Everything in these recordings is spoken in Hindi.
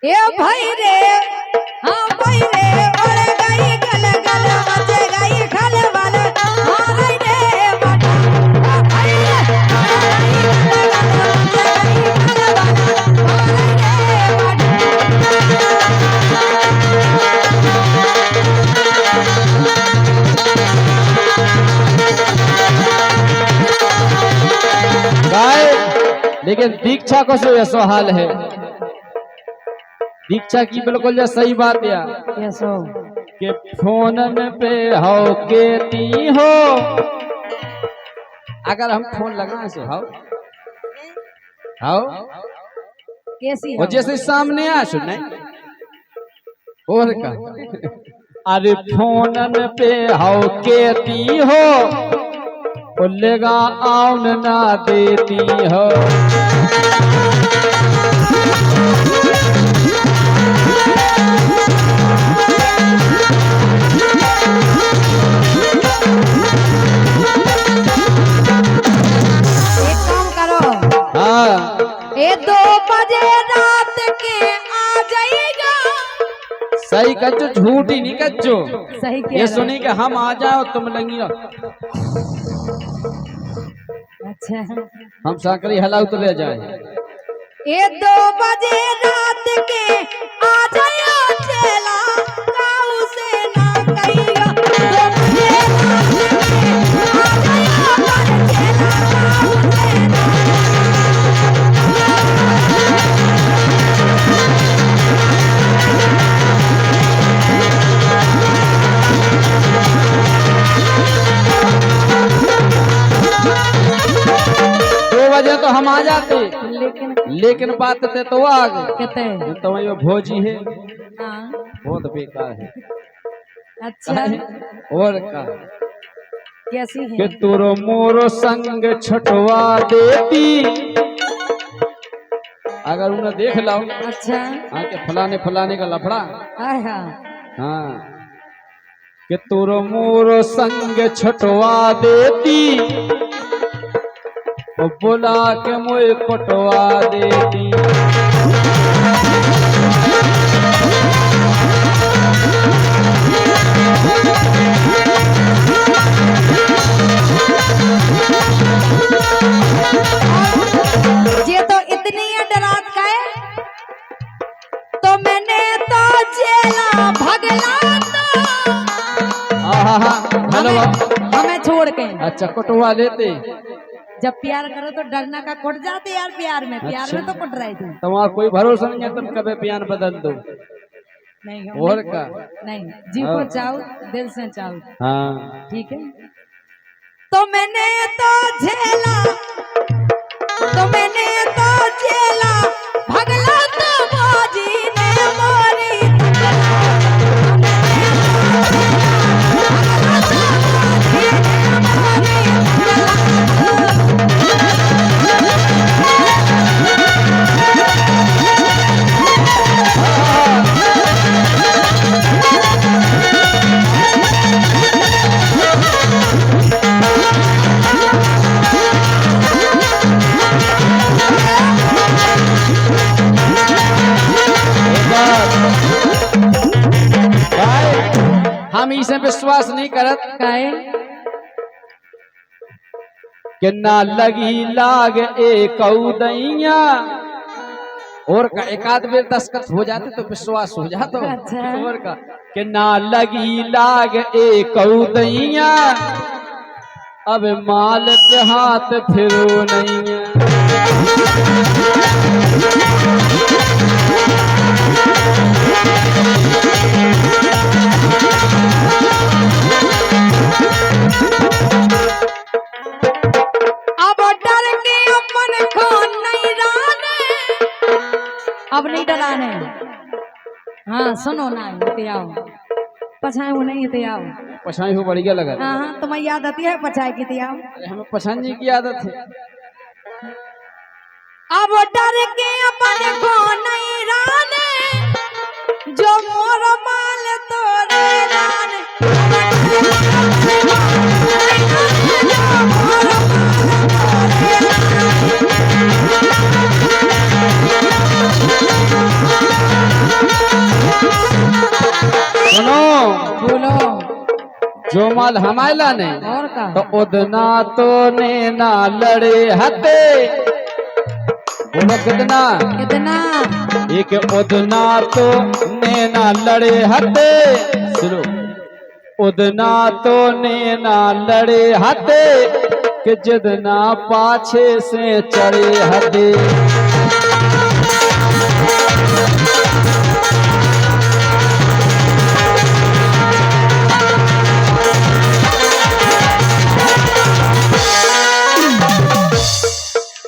ए भाई रे हाँ भाई रे ओरे गई गल गल बचे गई खल वाल मारे रे बटा भाई रे ओरे गई गल गल बचे गई खल वाल मारे रे गाय लेकिन दीक्षा को सो ऐसा हाल है। दीक्षा की बिल्कुल जो सही बात या यसो कि फोनन पे हो के ती हो। अगर हम फोन लगाए सो हाउ कैसी और जैसे सामने आ सुने और का अरे फोनन पे हो के ती हो बोलेगा आउन ना देती हो। एक काम करो हाँ ये 2 बजे रात के आ जाएगा। सही कच्चो झूठी नहीं कच्चो सही कह ये रहे सुनी कि हम आ जाओ तुम लगी अच्छा हम साकरी हला उतर जाए। ये 2 बजे रात के आ जाया चला गाँव से ना कहिया 2 बजे रात के आ जाया पर चला गाँव से ना। बजे तो हम आ जाते लेकिन बात ते तो आ गए कहते तो ये भोजी है हाँ बहुत बेकार है। अच्छा और का कैसी कि है तुरो मोरो संग छटवा देती। अगर उन्हें देख लो अच्छा हाँ के फलाने फलाने का लफड़ा आय हाँ हाँ कि तुरो मोरो संग छटवा देती वो बोला के मोए कटवा देती। ये तो इतनी है डरात का है तो मैंने तो जेला भगला तो हमें छोड़ के अच्छा कटवा देते जब प्यार करो तो डरना का कुट जाते यार प्यार में अच्छा। में तो कुट रहे थे तुम्हारा कोई भरोसा नहीं है तुम कभी बयान बदल दो नहीं और का नहीं जी को चाहो दिल से चाहो हाँ ठीक है तो मैंने तो झेला भगला तो बाजी ने मोरी हम इसे विश्वास नहीं करत काहे कि ना लगी लाग एक दैया और का एकाध बेर दस्तखत हो जाते तो विश्वास हो जाता अच्छा। और का कि ना लगी लाग एक दैया अब माल के हाथ फिरो नहीं अब डर के अपन को नहीं डाले अब नहीं डराने हाँ सुनो ना इते आओ पछाए वो नहीं इते आओ पछाई हो बढ़िया लगा हाँ हाँ तुम्हें याद आती है पछाए की इते आओ हमें पछाने की आदत है। अब डर के अपन को नहीं डाले जो मोर माल तोरे जाने जो माल हमायला ने और का तो उदना तो ने ना लड़े हते। बोलो कितना कितना एक उदना तो ने ना लड़े हते। सुनो उदना तो ने ना लड़े हते कि जिदना पाछे से चढ़े हते।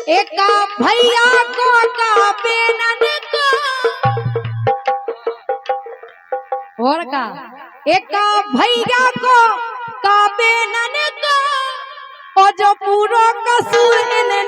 एक का भैया को का बेनन को और का एक का भैया को का बेनन को ओ जो पूरो कसूर इनने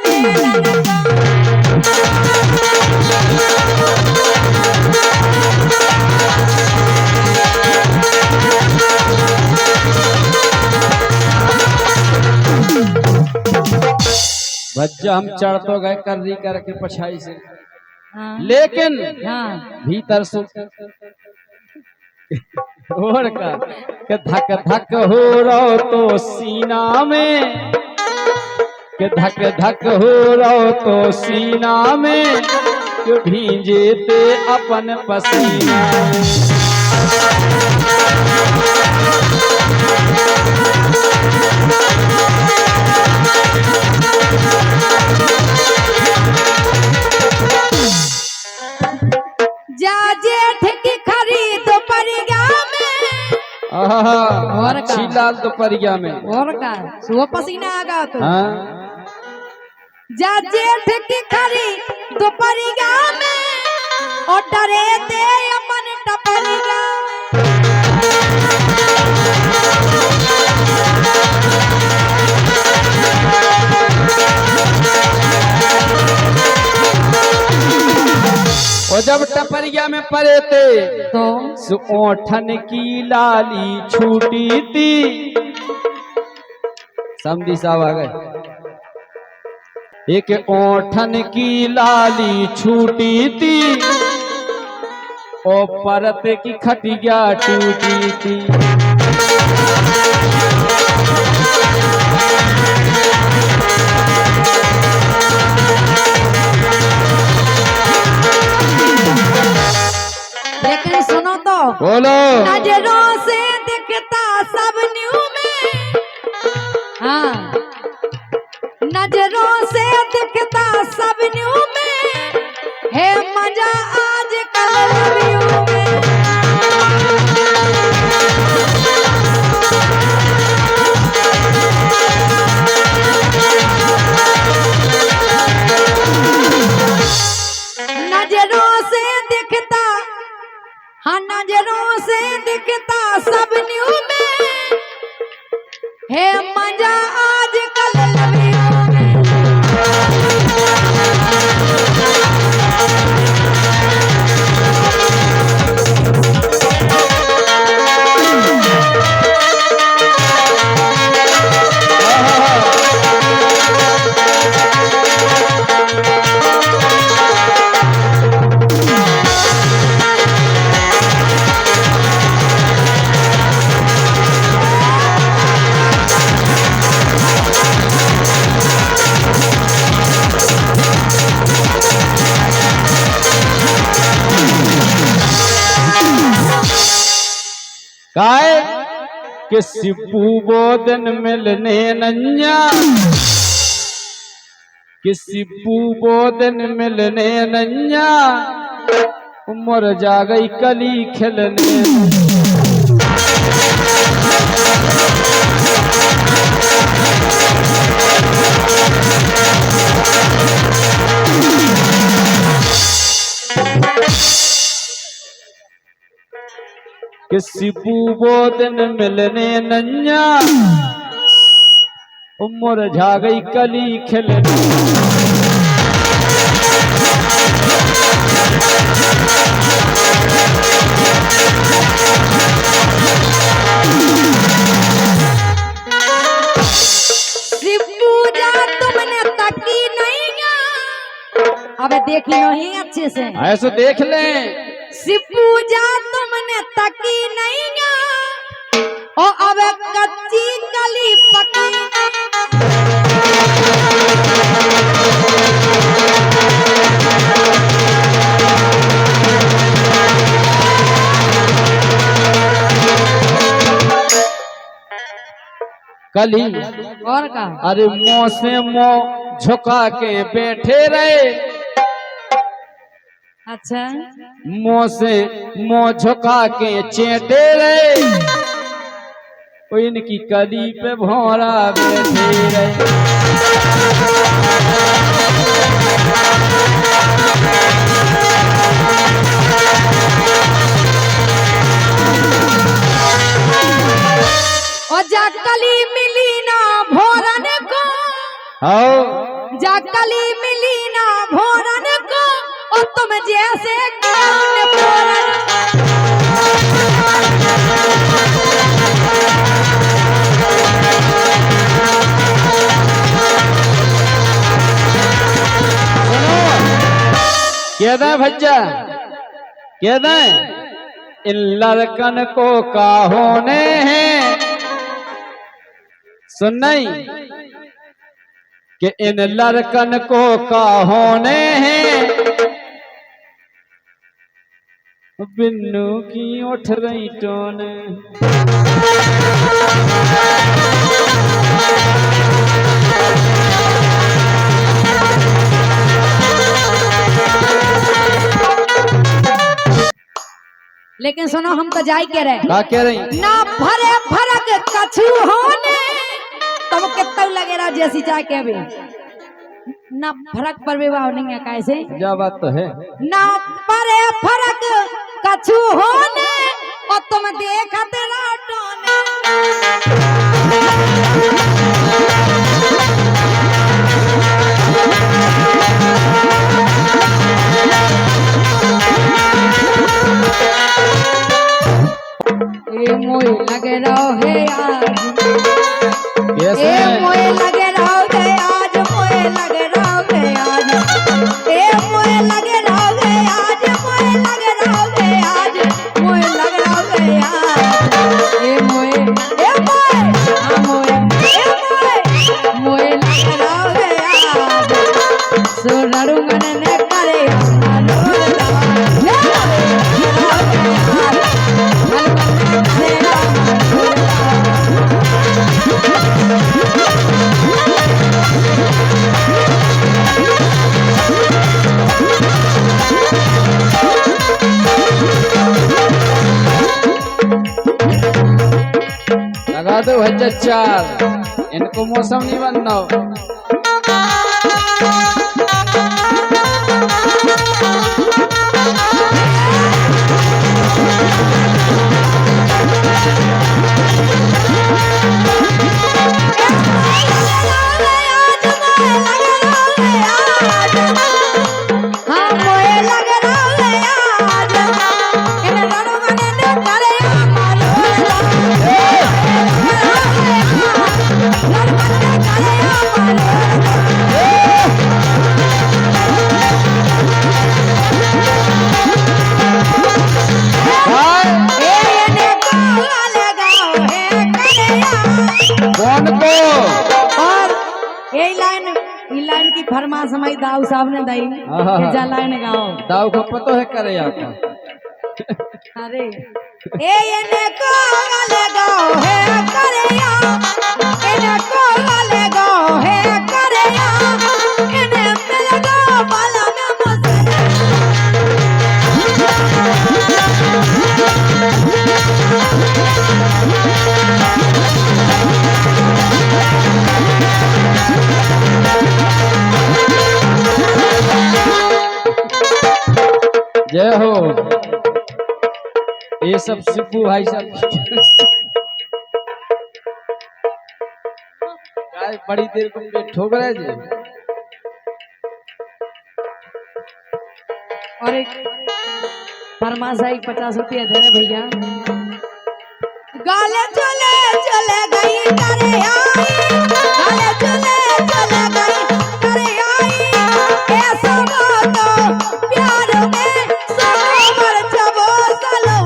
भज्जा हम चढ़ तो गए कर्री करके पछाई से, हाँ लेकिन हाँ भीतर से और का कि धक धक हो रहो तो सीना में, कि धक धक हो रहो तो सीना में, कि भींजे ते अपन पसीना में। जा जेठ की खरीद परिया में और लाल दोपहरिया में और का वो पसीना आगा तो हाँ? जा जेठ की खरीद परिया में और डरे ते अपन टपरिया और जब टपरिया में पड़े थे तो ओठन की लाली छूटी थी। समझी साहब आ गए। एक ओठन की लाली छूटी थी और परत की खटिया टूटी थी। लेकिन सुनो तो बोलो नजरों से दिखता सब न्यू में हाँ नजरों से दिखता सब न्यू में है मजा आज कल लवियों में नजरों से दिखता हाँ नजरों से दिखता सब न्यू में है मजा आज कल लवियों में काय कि सिब्बू बोदन मिलने नन्या, कि सिब्बू बोदन मिलने नन्या, उम्र जा गई कली खिलने। कि सिब्बू बोदन मिलने नन्या, उम्र जा गई कली खिलने। सिब्बू जा तुमने तकी नहीं अबे देखी नहीं अच्छे से ऐसे देख लें। सिब्बू जा तुमने तकी नहीं ओ अब कली। और का अरे मुंह से मुंह झुका के बैठे रहे, अच्छा मुंह से मुंह झुका के चेटे रहे, इनकी कली पे भौरा बैठे रहे। और जाकली मिली ना भोरन को, आओ जाकली मिली ना भोरन को, और तुम जैसे कौन भोरन। क्या दे भज्जा, क्या दे इन लड़कन को का होने हैं, सुन नहीं कि इन लड़कन को का होने हैं, बिन्नू की उठ रही टोने। लेकिन सुनो हम तो जाई के रहे क्या कह रही ना भरे फरक कछु होने, तुम कितना लगे रहा जैसी चाय के भी ना फरक पर विवाह नहीं है कैसे, क्या बात तो है। ना परे फरक कछु होने, और तुम देखते रहो टोने। ए मोए लगे रहो है आज, कैसे ए मोए लगे रहो है आज, मोए लगे रहो है आज, ए मोए लगे रहो है आज, मोए लगे रहो है आज, मोए लगे रहो है आज, ए मोए हाँ मोए मोए लगे रहो है आज, सुनरू मन ने करे लगा दो भज्जा चार, इनको मौसम नहीं बनना। कौन को और ये लाइन की फरमाश हमारी दाऊ साहब ने दी कि जा लाइन गाओ। दाऊ को पता है करे आपका। अरे ये को गाओ है करेया, इन्हें को गाओ है करेया, इन्हें मिल गो बाला में मस्त। जय हो। ये सब सिब्बू भाई सब बड़ी देर को ठोक रहे जी। और एक फरमाश आई 50 रुपया दे रहे भैया। गाले चले चले गई करे आई, गाले चले चले गई करे आई, ऐसा तो प्यार में सब मर जबो चलो।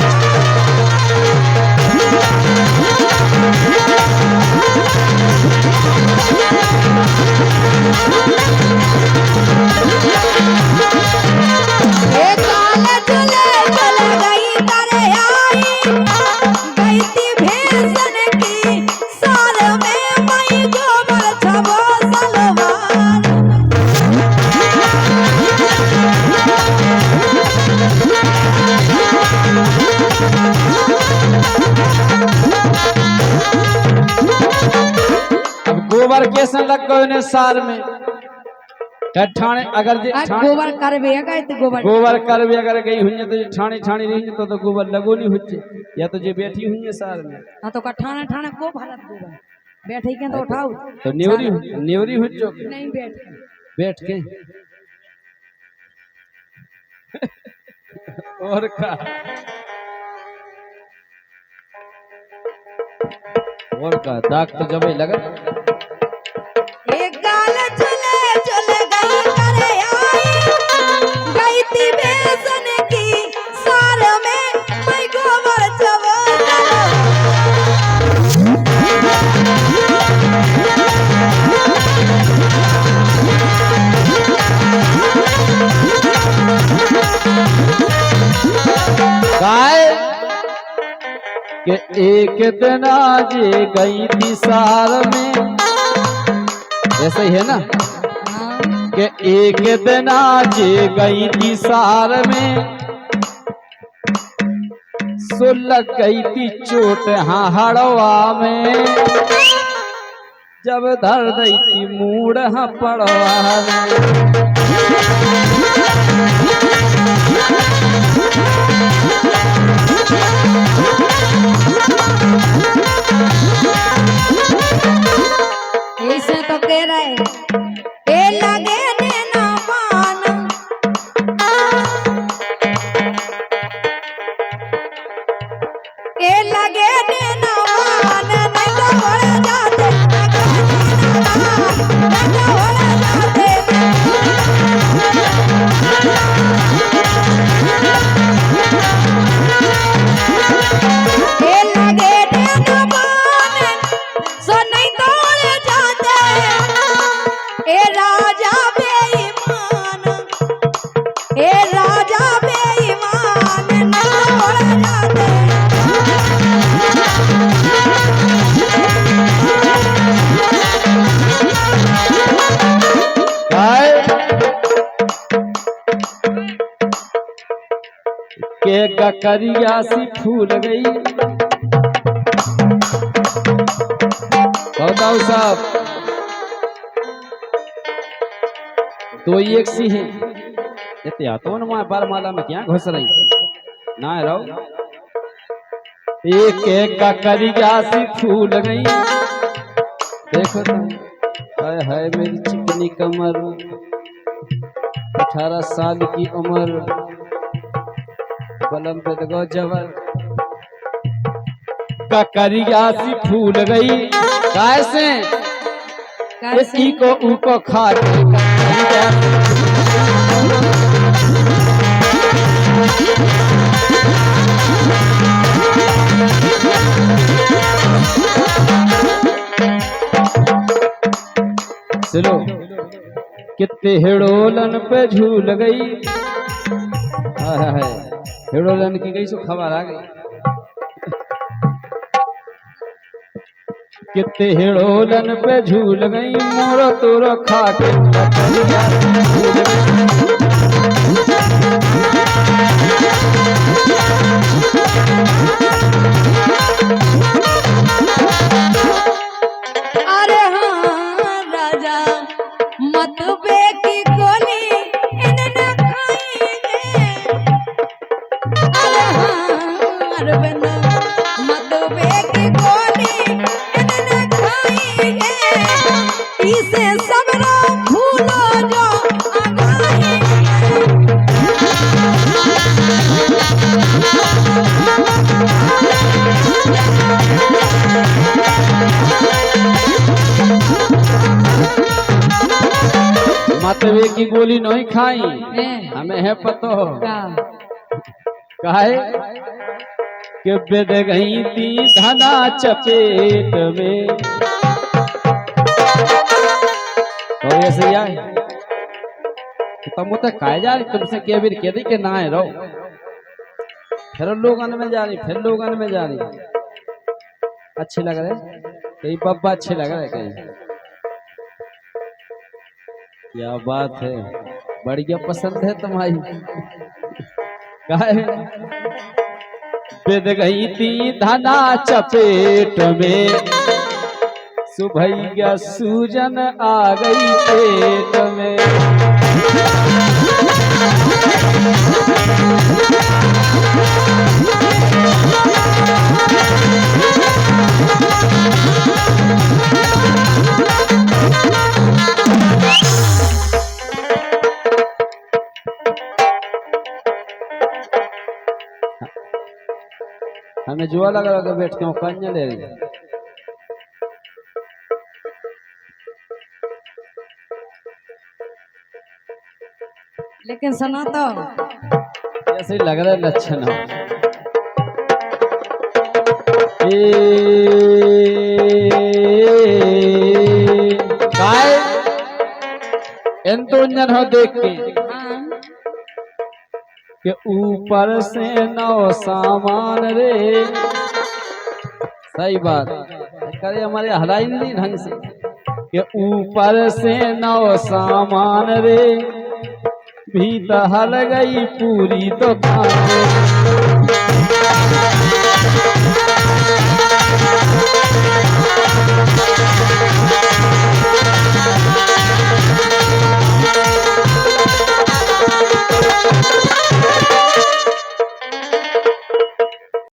गई थी भेसन की साल में गोबर कैसे लग गए ने सार में ठाणे अगर जे आज ठाणे गोबर करबे गए तो गोबर गोबर करवे अगर गई हुई तो ठाणे ठाणी रही तो गोबर लगो नहीं हुई या तो जे बैठी हुई है सार में हाँ तो का ठाणे ठाणे को भरत गोबर बैठे के तो उठाओ तो न्यूरी हुई जो नहीं बैठ बैठ के और का दाग तो जब लगा एक गाल चले चले गई करे आई गई थी बेसन की सार में मैं गोबर चबा गाय के एक दिन आज गई थी सार में ऐसा ही है ना कि एक दिन आज गई थी सार में सो लग गई थी चोट हाँ हड़वा में जब धर गई थी मूड हाँ पड़वा में ऐसे तो कह रहे ए लगे ने ना मान ए लगे ने ना मान नहीं तो भड़ जाते नहीं तो भड़ जाते ए लगे ने ना मान सो नहीं तोड़ जाते ए राजा बेईमान नहीं तोड़ जाते के ककरिया सी फूल गई बताओ साहब तो एक सी है ये तो ना बार माला में क्या घुस रही ना रहो एक एक ककरिया सी फूल गई देखो तो हाय हाय मेरी चिकनी कमर 18 साल की उम्र बलम पे दगो जवर ककरिया सी फूल गई कैसे इसी को ऊको खा चलो कितने हिड़ोलन पे झूल गई है हिड़ोलन की गई सो खबर आ गई कितने हिड़ोलन पे झूल गई मोरो तोरो खाके अरे हाँ राजा मत बेकी गोली इन्हें खाएंगे अरे हाँ अरविंद मत बेकी गोली इन्हें खाएंगे इसे सबरो भूलो जो आगाएंगे मतवे की गोली नहीं खाई हमें है पतो काहे कि बेद गई थी धना चपेट में तो ऐसे यार तुम तो खाए जा रही तुमसे क्या भी कह दी कि ना है रहो फिर लोगन में जा रही फिर लोगन में जा रही अच्छे लग रहे कहीं पप्पा अच्छे लग रहे कहीं क्या बात है बढ़िया पसंद है तुम्हारी काहे बिद गई थी धना चपेट में सुभैया सूजन आ गई पेट में। हमें जुआ लगा लगा बैठ के कन्या ले रही है। लेकिन सुना तो ऐसे ही लग रहा है लक्षण हो। काय एंतो इंजन हो देख के हाँ कि ऊपर से नौ सामान रे। सही बात करे हमारे हलाई नहीं ढंग से कि ऊपर से नौ सामान रे, भीतर हल गई पूरी दुकान।